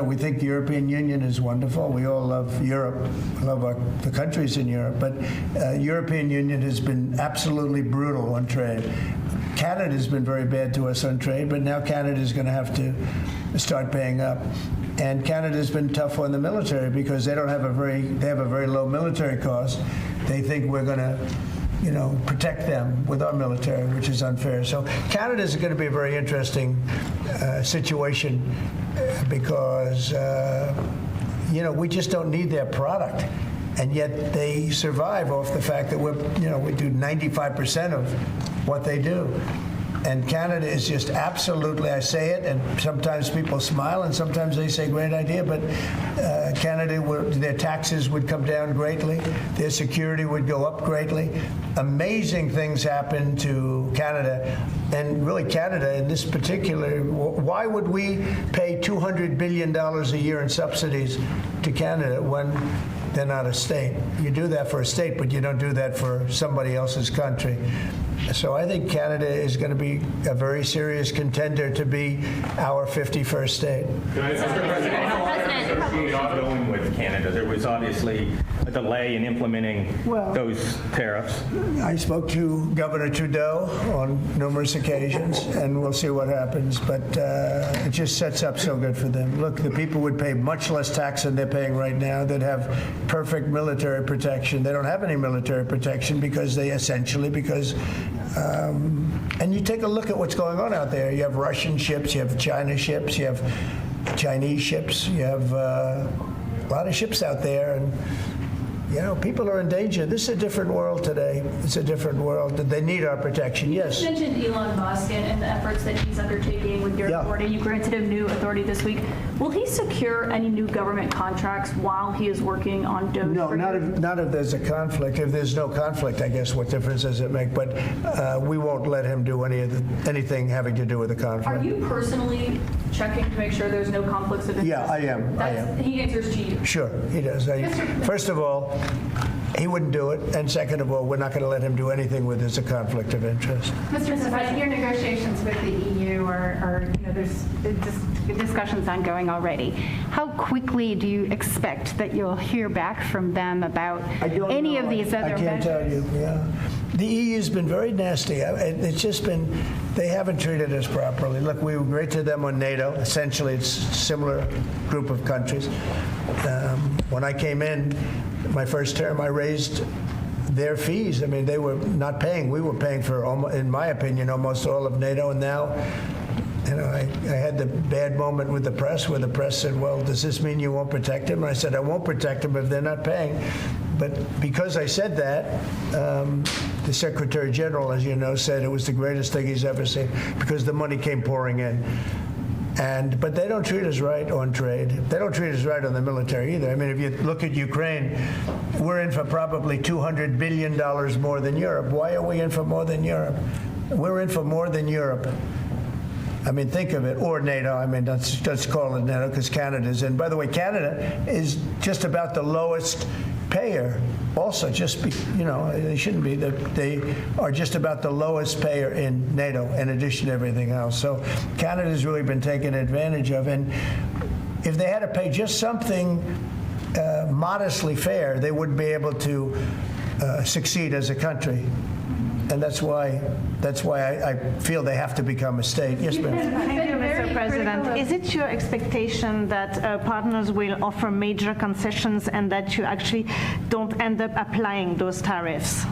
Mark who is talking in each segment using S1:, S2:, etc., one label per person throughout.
S1: We think the European Union is wonderful. We all love Europe, love the countries in Europe. But European Union has been absolutely brutal on trade. Canada has been very bad to us on trade, but now Canada is going to have to start paying up. And Canada has been tough on the military because they have a very low military cost. They think we're going to protect them with our military, which is unfair. So Canada is going to be a very interesting situation because, we just don't need their product. And yet they survive off the fact that we do 95% of what they do. And Canada is just absolutely, I say it, and sometimes people smile and sometimes they say great idea, but Canada, their taxes would come down greatly, their security would go up greatly. Amazing things happen to Canada, and really Canada in this particular, why would we pay $200 billion a year in subsidies to Canada when they're not a state? You do that for a state, but you don't do that for somebody else's country. So I think Canada is going to be a very serious contender to be our 51st state.
S2: Mr. President, how long has the negotiations going with Canada? There was obviously a delay in implementing those tariffs.
S1: I spoke to Governor Trudeau on numerous occasions, and we'll see what happens. But it just sets up so good for them. Look, the people would pay much less tax than they're paying right now. They'd have perfect military protection. They don't have any military protection because and you take a look at what's going on out there. You have Russian ships, you have China ships, you have Chinese ships, you have a lot of ships out there, and people are in danger. This is a different world today. It's a different world. They need our protection, yes.
S3: You mentioned Elon Musk and the efforts that he's undertaking with your authority. You granted him new authority this week. Will he secure any new government contracts while he is working on DOGE?
S1: No, not if there's a conflict. If there's no conflict, I guess what difference does it make? But we won't let him do anything having to do with the conflict.
S3: Are you personally checking to make sure there's no conflicts of interest?
S1: Yeah, I am.
S3: He answers to you.
S1: Sure, he does. First of all, he wouldn't do it, and second of all, we're not going to let him do anything where there's a conflict of interest.
S4: Mr. President, your negotiations with the EU there's discussions ongoing already. How quickly do you expect that you'll hear back from them about any of these other measures?
S1: I can't tell you. Yeah, the EU's been very nasty. It's just been they haven't treated us properly. Look, we were great to them on NATO. Essentially, it's a similar group of countries. When I came in, my first term, I raised their fees. I mean, they were not paying. We were paying for, in my opinion, almost all of NATO. And now, I had the bad moment with the press where the press said, well, does this mean you won't protect them? And I said, I won't protect them if they're not paying. But because I said that, the Secretary General, as you know, said it was the greatest thing he's ever seen because the money came pouring in. But they don't treat us right on trade. They don't treat us right on the military either. I mean, if you look at Ukraine, we're in for probably $200 billion more than Europe. Why are we in for more than Europe? We're in for more than Europe. I mean, think of it, or NATO. I mean, let's call it NATO because Canada's in. By the way, Canada is just about the lowest payer. Also, they shouldn't be. They are just about the lowest payer in NATO, in addition to everything else. So Canada's really been taken advantage of. And if they had to pay just something modestly fair, they wouldn't be able to succeed as a country. And that's why I feel they have to become a state. Yes, ma'am.
S4: Thank you, Mr. President. Is it your expectation that partners will offer major concessions and that you actually don't end up applying those tariffs?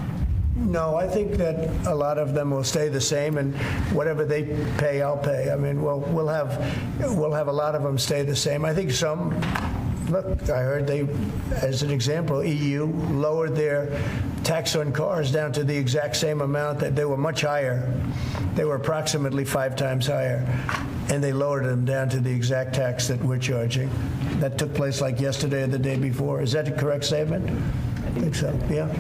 S1: No, I think that a lot of them will stay the same, and whatever they pay, I'll pay. I mean, we'll have a lot of them stay the same. I think some. Look, I heard as an example, EU lowered their tax on cars down to the exact same amount that they were much higher. They were approximately 5 times higher, and they lowered them down to the exact tax that we're charging. That took place like yesterday or the day before. Is that a correct statement? I think so, yeah.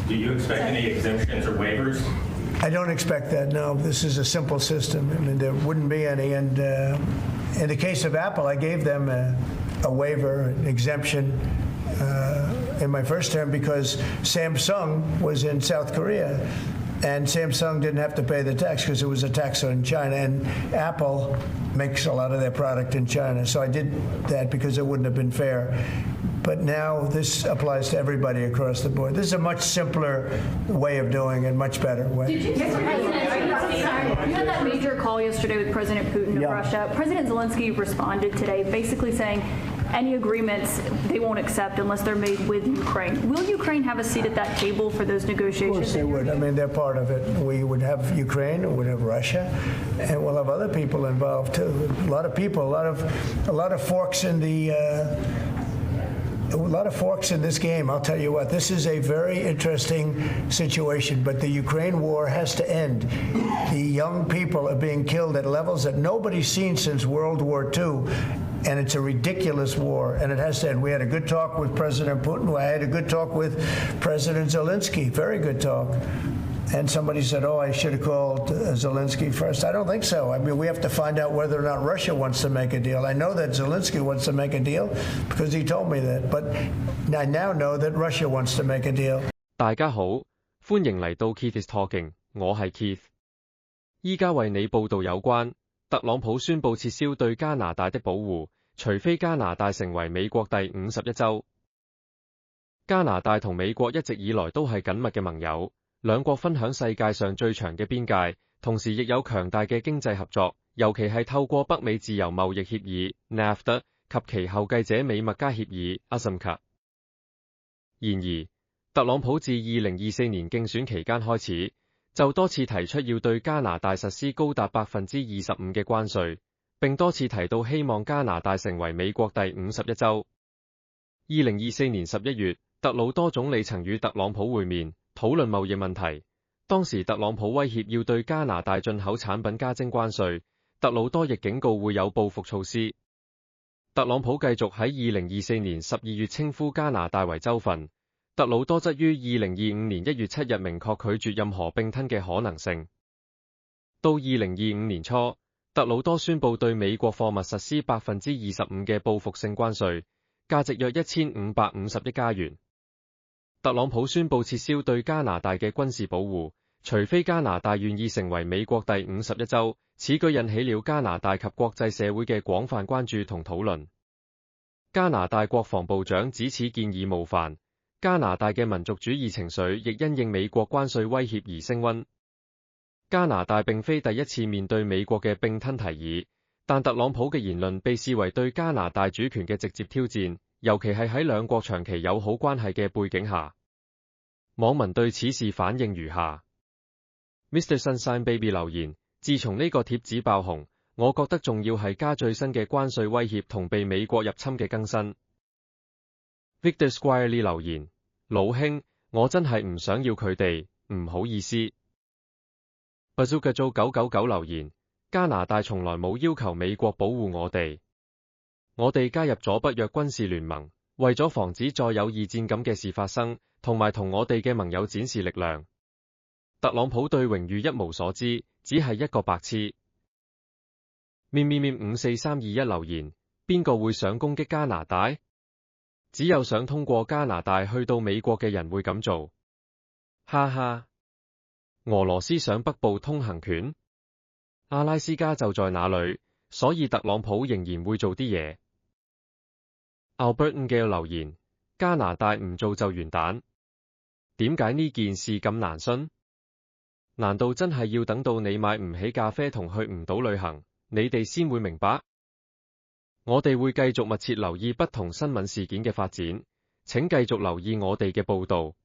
S2: Do you expect any exemptions or waivers?
S1: I don't expect that, no. This is a simple system. I mean, there wouldn't be any. And in the case of Apple, I gave them a waiver, an exemption in my first term because Samsung was in South Korea. And Samsung didn't have to pay the tax because it was a tax on China. And Apple makes a lot of their product in China. So I did that because it wouldn't have been fair. But now this applies to everybody across the board. This is a much simpler way of doing it, much better way.
S3: Did you, Mr. President, you had that major call yesterday with President Putin of Russia. President Zelensky responded today basically saying any agreements they won't accept unless they're made with Ukraine. Will Ukraine have a seat at that table for those negotiations?
S1: Of course they would. I mean, they're part of it. We would have Ukraine, we would have Russia, and we'll have other people involved too. A lot of people, a lot of forks in the. A lot of forks in this game. I'll tell you what, this is a very interesting situation, but the Ukraine war has to end. The young people are being killed at levels that nobody's seen since World War II, and it's a ridiculous war, and it has to end. We had a good talk with President Putin. I had a good talk with President Zelensky, very good talk. And somebody said, oh, I should have called Zelensky first. I don't think so. I mean, we have to find out whether or not Russia wants to make a deal. I know that Zelensky wants to make a deal because he told me that. But I now know that Russia wants to make a deal.
S5: 大家好，歡迎嚟到 Keith is Talking， 我係 Keith。依家為你報道有關特朗普宣布撤銷對加拿大的保護，除非加拿大成為美國第51州。加拿大同美國一直以來都係緊密嘅盟友。兩國分享世界上最長嘅邊界，同時亦有強大嘅經濟合作，尤其係透過北美自由貿易協議 NAFTA 及其後繼者美墨加協議 ASEAN。然而，特朗普自2024年競選期間開始，就多次提出要對加拿大實施高達25%嘅關稅，並多次提到希望加拿大成為美國第51州。2024年11月，特魯多總理曾與特朗普會面，討論貿易問題，當時特朗普威脅要對加拿大進口產品加徵關稅，特魯多亦警告會有報復措施。特朗普繼續喺2024年12月稱呼加拿大為州份，特魯多則於2025年1月7日明確拒絕任何併吞嘅可能性。到2025年初，特魯多宣布對美國貨物實施25%嘅報復性關稅，價值約1550億加元。特朗普宣布撤銷對加拿大嘅軍事保護，除非加拿大願意成為美國第51州。此舉引起了加拿大及國際社會嘅廣泛關注同討論。加拿大國防部長指此建議冒犯，加拿大嘅民族主義情緒亦因應美國關稅威脅而升溫。加拿大並非第一次面對美國嘅併吞提議，但特朗普嘅言論被視為對加拿大主權嘅直接挑戰。尤其係喺兩國長期友好關係嘅背景下，網民對此事反應如下。Mr. Sunshine Baby 留言：自從呢個貼紙爆紅，我覺得仲要係加最新嘅關稅威脅同被美國入侵嘅更新。Victor Squirely 留言：老兄，我真係唔想要佢哋，唔好意思。Bazooka Joe 999留言：加拿大從來冇要求美國保護我哋。我哋加入咗北約軍事聯盟，為咗防止再有二戰咁嘅事發生，同埋同我哋嘅盟友展示力量。特朗普對榮譽一無所知，只係一個白痴。54321留言：邊個會想攻擊加拿大？只有想通過加拿大去到美國嘅人會咁做。哈哈！俄羅斯想北部通行權？阿拉斯加就在那裡，所以特朗普仍然會做啲嘢。Albert Ng 嘅留言：加拿大唔做就完蛋。點解呢件事咁難信？難道真係要等到你買唔起咖啡同去唔到旅行，你哋先會明白？我哋會繼續密切留意不同新聞事件嘅發展，請繼續留意我哋嘅報導。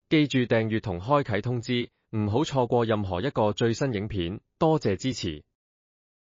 S5: 記住訂閱同開啟通知，唔好錯過任何一個最新影片，多謝支持。